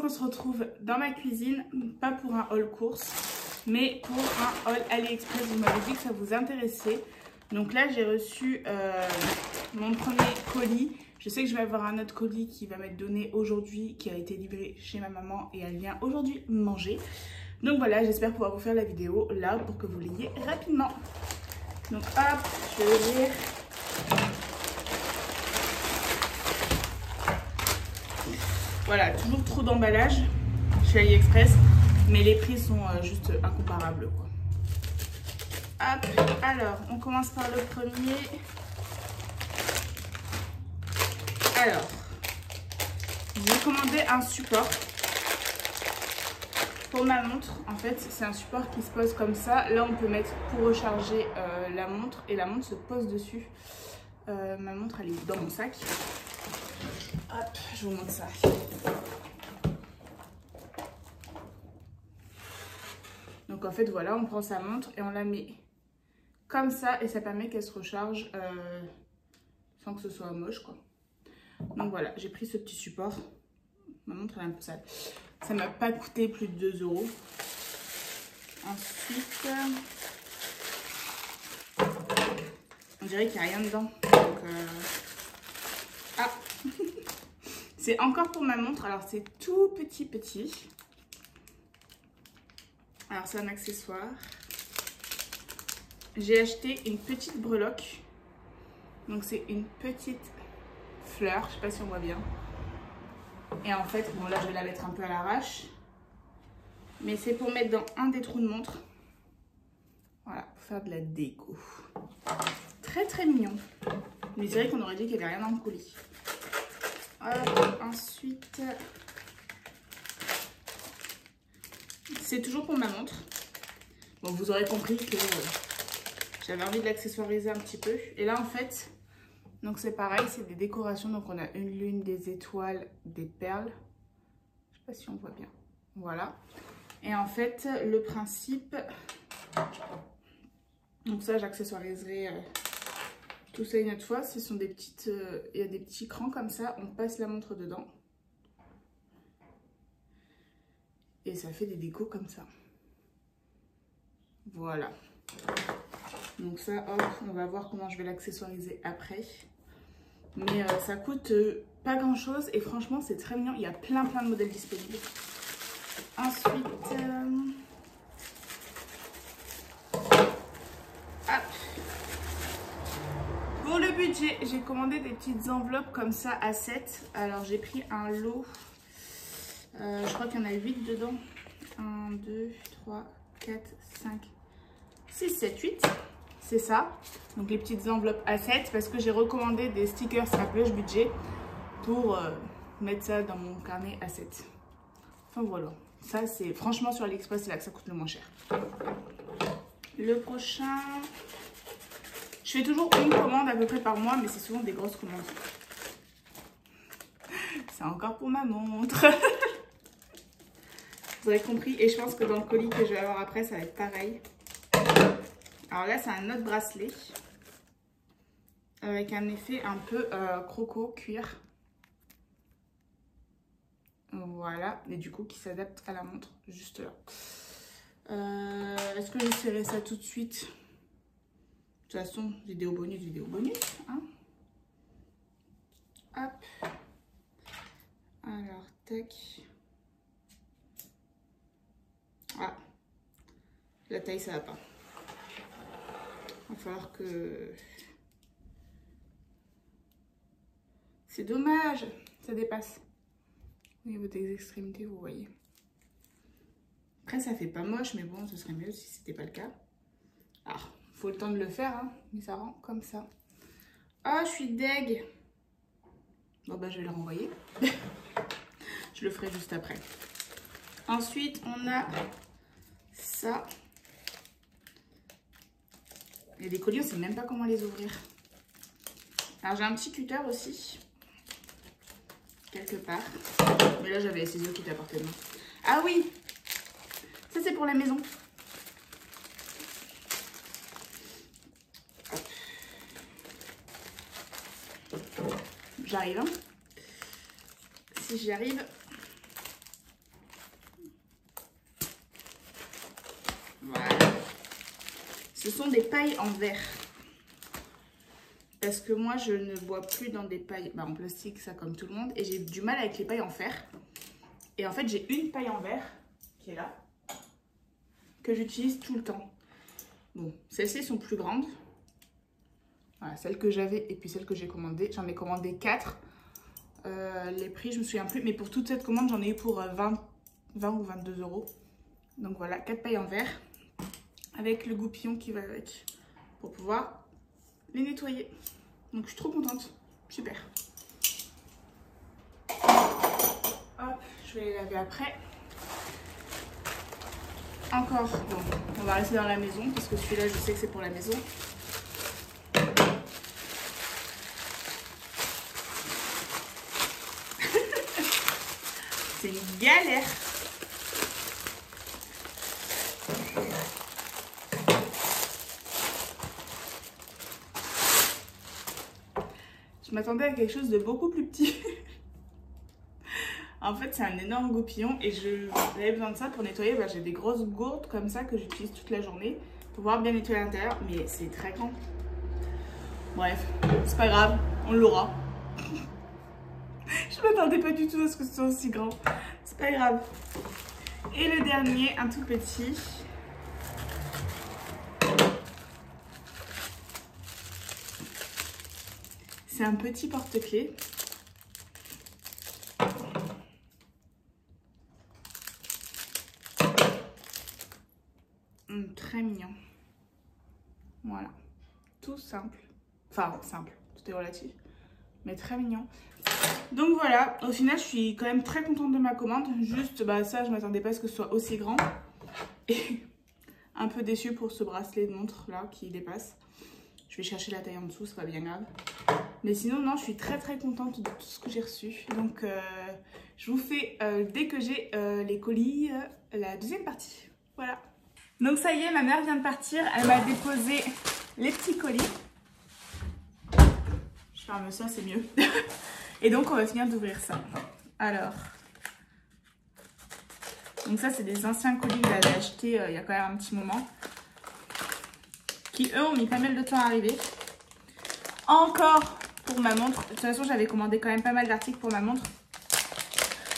on se retrouve dans ma cuisine, pas pour un haul course, mais pour un haul AliExpress. Vous m'avez dit que ça vous intéressait. Donc là, j'ai reçu mon premier colis. Je sais que je vais avoir un autre colis qui va m'être donné aujourd'hui, qui a été livré chez ma maman et elle vient aujourd'hui manger. Donc voilà, j'espère pouvoir vous faire la vidéo là pour que vous l'ayez rapidement. Donc hop, je vais ouvrir. Voilà, toujours trop d'emballage chez AliExpress, mais les prix sont juste incomparables, quoi. Hop, alors, on commence par le premier. Alors, j'ai commandé un support pour ma montre. En fait, c'est un support qui se pose comme ça. Là, on peut mettre pour recharger la montre et la montre se pose dessus. Ma montre, elle est dans mon sac. Hop, je vous montre ça. Donc en fait voilà, on prend sa montre et on la met comme ça et ça permet qu'elle se recharge sans que ce soit moche, quoi. Donc voilà, j'ai pris ce petit support. Ma montre elle est un peu sale. Ça m'a pas coûté plus de 2 €. Ensuite, on dirait qu'il n'y a rien dedans. Donc, ah c'est encore pour ma montre. Alors c'est tout petit. Alors c'est un accessoire. J'ai acheté une petite breloque. Donc c'est une petite fleur. Je sais pas si on voit bien. Et en fait, bon là je vais la mettre un peu à l'arrache. Mais c'est pour mettre dans un des trous de montre. Voilà, pour faire de la déco. Très mignon. Mais c'est vrai qu'on aurait dit qu'il n'y avait rien dans le colis. Ensuite, c'est toujours pour ma montre. Bon, vous aurez compris que j'avais envie de l'accessoiriser un petit peu. Et là, en fait, donc c'est pareil, c'est des décorations. Donc on a une lune, des étoiles, des perles. Je sais pas si on voit bien. Voilà. Et en fait, le principe... Donc ça, j'accessoiriserai tout ça une autre fois. Ce sont des petites... il y a des petits crans comme ça. On passe la montre dedans. Et ça fait des décos comme ça. Voilà. Donc ça, hop, on va voir comment je vais l'accessoiriser après. Mais ça coûte pas grand chose. Et franchement, c'est très mignon. Il y a plein de modèles disponibles. Ensuite... Pour le budget, j'ai commandé des petites enveloppes comme ça à 7. Alors j'ai pris un lot. Je crois qu'il y en a 8 dedans. 1, 2, 3, 4, 5, 6, 7, 8. C'est ça. Donc les petites enveloppes à 7 parce que j'ai recommandé des stickers à plage budget pour mettre ça dans mon carnet à 7. Enfin voilà. Ça c'est franchement sur AliExpress, c'est là que ça coûte le moins cher. Le prochain... Je fais toujours une commande à peu près par mois, mais c'est souvent des grosses commandes. C'est encore pour ma montre. Vous avez compris. Et je pense que dans le colis que je vais avoir après, ça va être pareil. Alors là, c'est un autre bracelet. Avec un effet un peu croco, cuir. Voilà. Et du coup, qui s'adapte à la montre, juste là. Est-ce que j'essaierai ça tout de suite ? De toute façon, vidéo bonus, hein. Hop. Alors, tac. Ah. La taille, ça va pas. Il va falloir que... C'est dommage. Ça dépasse. Au niveau des extrémités, vous voyez. Après, ça fait pas moche, mais bon, ce serait mieux si c'était pas le cas. Ah. Faut le temps de le faire, hein, mais ça rend comme ça. Oh, je suis deg. Bon, bah, je vais le renvoyer. Je le ferai juste après. Ensuite, on a ça. Il y a des colis, on ne sait même pas comment les ouvrir. Alors, j'ai un petit cutter aussi. Quelque part. Mais là, j'avais les ciseaux qui étaient à portée de main. Ah oui! Ça, c'est pour la maison. J'arrive, hein. Si j'y arrive. Ce sont des pailles en verre. Parce que moi, je ne bois plus dans des pailles en plastique, ça comme tout le monde. Et j'ai du mal avec les pailles en fer. Et en fait, j'ai une paille en verre qui est là, que j'utilise tout le temps. Bon, celles-ci sont plus grandes. Voilà, celle que j'avais et puis celle que j'ai commandée. J'en ai commandé 4. Les prix, je me souviens plus. Mais pour toute cette commande, j'en ai eu pour 20 ou 22 €. Donc voilà, 4 pailles en verre. Avec le goupillon qui va avec. Pour pouvoir les nettoyer. Donc je suis trop contente. Super. Hop, je vais les laver après. Encore, bon, on va rester dans la maison parce que celui-là, je sais que c'est pour la maison. C'est une galère. Je m'attendais à quelque chose de beaucoup plus petit. En fait, c'est un énorme goupillon et j'avais besoin de ça pour nettoyer. J'ai des grosses gourdes comme ça que j'utilise toute la journée pour pouvoir bien nettoyer l'intérieur, mais c'est très grand. Bref, c'est pas grave, on l'aura. Je m'attendais pas du tout à ce que ce soit aussi grand. C'est pas grave. Et le dernier, un tout petit. C'est un petit porte-clés. Très mignon. Voilà. Tout simple. Enfin, simple. Tout est relatif. Mais très mignon. Donc voilà. Au final, je suis quand même très contente de ma commande. Juste, ça, je m'attendais pas à ce que ce soit aussi grand. Et un peu déçue pour ce bracelet de montre là qui dépasse. Je vais chercher la taille en dessous, c'est pas bien grave. Mais sinon, non, je suis très très contente de tout ce que j'ai reçu. Donc, je vous fais, dès que j'ai les colis, la deuxième partie. Voilà. Donc ça y est, ma mère vient de partir. Elle m'a déposé les petits colis. Je ferme ça, c'est mieux. Et donc, on va finir d'ouvrir ça. Alors. Donc ça, c'est des anciens colis que j'avais achetés il y a quand même un petit moment. Qui, eux, ont mis pas mal de temps à arriver. Encore pour ma montre. De toute façon, j'avais commandé quand même pas mal d'articles pour ma montre.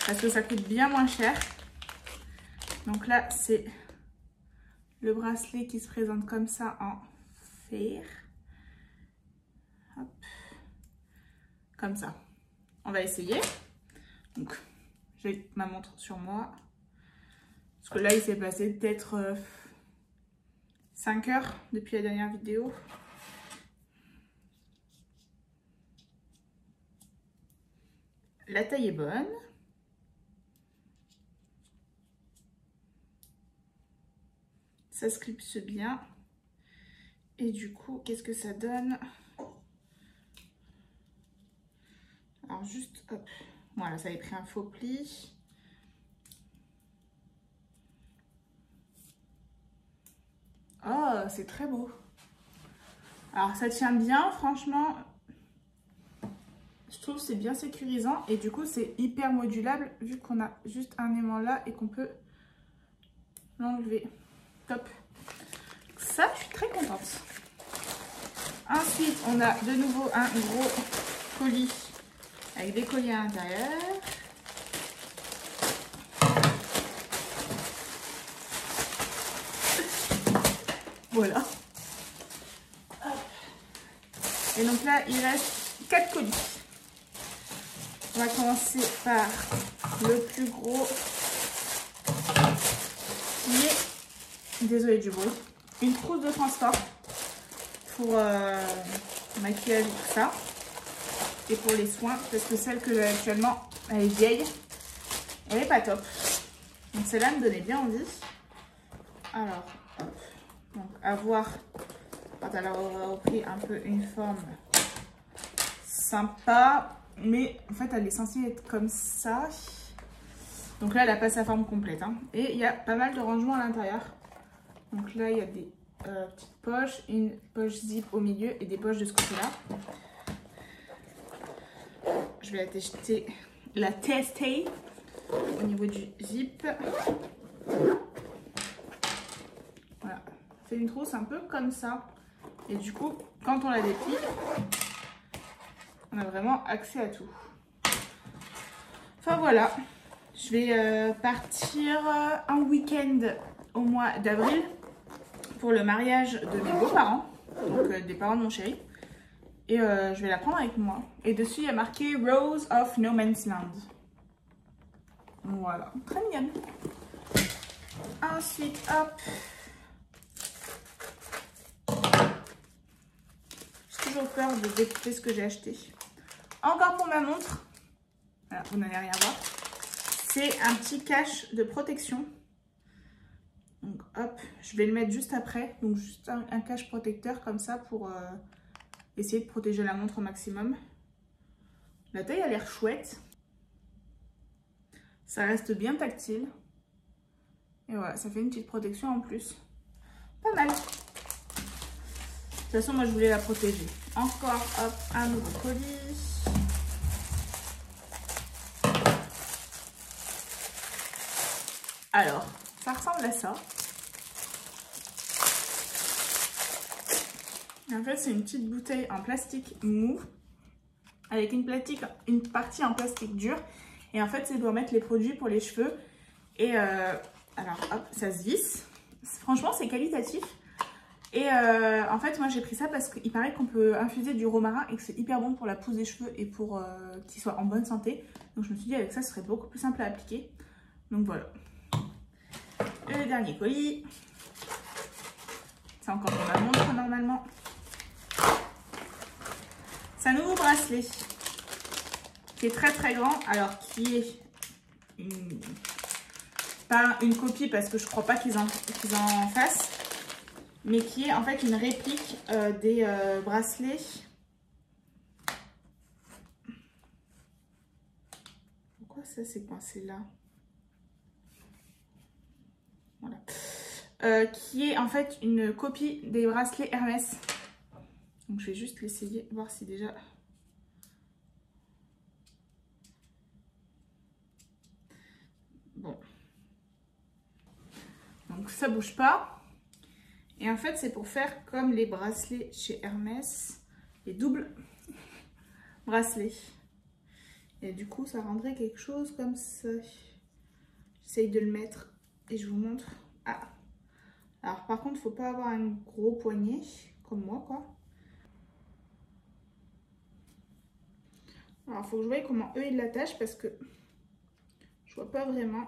Parce que ça coûte bien moins cher. Donc là, c'est le bracelet qui se présente comme ça en fer. Hop. Comme ça. On va essayer. Donc, j'ai ma montre sur moi. Parce que là, il s'est passé peut-être 5 heures depuis la dernière vidéo. La taille est bonne. Ça se clipse bien. Et du coup, qu'est-ce que ça donne? Alors juste, hop. Voilà, ça avait pris un faux pli. Oh, c'est très beau. Alors, ça tient bien, franchement. Je trouve que c'est bien sécurisant. Et du coup, c'est hyper modulable vu qu'on a juste un aimant là et qu'on peut l'enlever. Top. Ça, je suis très contente. Ensuite, on a de nouveau un gros colis avec des colliers à l'intérieur. Voilà. Hop. Et donc là, il reste 4 colis. On va commencer par le plus gros. Mais, désolée du bruit. Une trousse de transport pour maquillage et tout ça. Et pour les soins, parce que celle que j'ai actuellement, elle est vieille. Elle est pas top. Donc celle-là me donnait bien envie. Alors, hop. Donc à voir quand elle aura repris un peu une forme sympa. Mais en fait, elle est censée être comme ça. Donc là, elle n'a pas sa forme complète. Hein. Et il y a pas mal de rangements à l'intérieur. Donc là, il y a des petites poches, une poche zip au milieu et des poches de ce côté-là. Je vais la tester au niveau du zip. Voilà, fait une trousse un peu comme ça. Et du coup, quand on la déplie, on a vraiment accès à tout. Enfin voilà, je vais partir un week-end au mois d'avril pour le mariage de mes beaux-parents, donc des parents de mon chéri. Et je vais la prendre avec moi. Et dessus, il y a marqué Rose of No Man's Land. Voilà, très mignonne. Ensuite, hop. J'ai toujours peur de découper ce que j'ai acheté. Encore pour ma montre. Voilà, vous n'allez rien voir. C'est un petit cache de protection. Donc hop, je vais le mettre juste après. Donc juste un cache protecteur comme ça pour essayer de protéger la montre au maximum. La taille a l'air chouette. Ça reste bien tactile. Et voilà, ça fait une petite protection en plus. Pas mal. De toute façon, moi je voulais la protéger. Encore, hop, un nouveau colis. Alors, ça ressemble à ça. Et en fait, c'est une petite bouteille en plastique mou avec une partie en plastique dur. Et en fait, c'est pour mettre les produits pour les cheveux. Et alors, hop, ça se visse. Franchement, c'est qualitatif. Et en fait, moi, j'ai pris ça parce qu'il paraît qu'on peut infuser du romarin et que c'est hyper bon pour la pousse des cheveux et pour qu'ils soient en bonne santé. Donc, je me suis dit, avec ça, ce serait beaucoup plus simple à appliquer. Donc, voilà. Et le dernier colis. C'est encore pour ma montre, normalement. C'est un nouveau bracelet qui est très très grand, alors qui est pas une copie parce que je crois pas qu'ils en fassent, mais qui est en fait une réplique des bracelets. Pourquoi ça s'est coincé là? Voilà. Qui est en fait une copie des bracelets Hermès. Donc je vais juste l'essayer, voir si déjà... Bon. Donc ça bouge pas. Et en fait c'est pour faire comme les bracelets chez Hermès. Les doubles bracelets. Et du coup ça rendrait quelque chose comme ça. J'essaye de le mettre et je vous montre. Ah. Alors par contre faut pas avoir un gros poignet comme moi quoi. Alors, il faut que je voie comment eux ils l'attachent parce que je vois pas vraiment.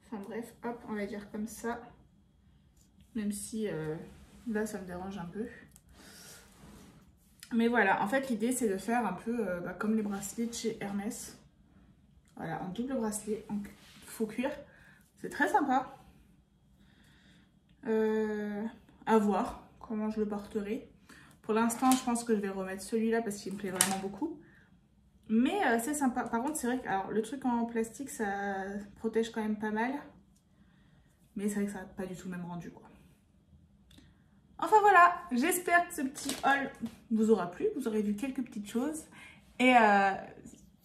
Enfin bref, hop, on va dire comme ça. Même si là, ça me dérange un peu. Mais voilà, en fait, l'idée, c'est de faire un peu comme les bracelets de chez Hermès. Voilà, en double bracelet, en faux cuir. C'est très sympa. À voir comment je le porterai. Pour l'instant, je pense que je vais remettre celui-là parce qu'il me plaît vraiment beaucoup. Mais c'est sympa. Par contre, c'est vrai que alors, le truc en plastique, ça protège quand même pas mal. Mais c'est vrai que ça n'a pas du tout le même rendu, quoi. Enfin voilà, j'espère que ce petit haul vous aura plu. Vous aurez vu quelques petites choses. Et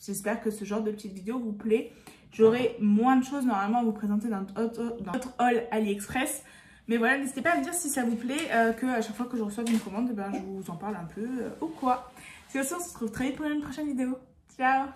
j'espère que ce genre de petite vidéo vous plaît. J'aurai moins de choses normalement à vous présenter dans notre haul AliExpress. Mais voilà, n'hésitez pas à me dire si ça vous plaît, que à chaque fois que je reçois une commande, ben, je vous en parle un peu ou quoi. C'est aussi, on se retrouve très vite pour une prochaine vidéo. Ciao!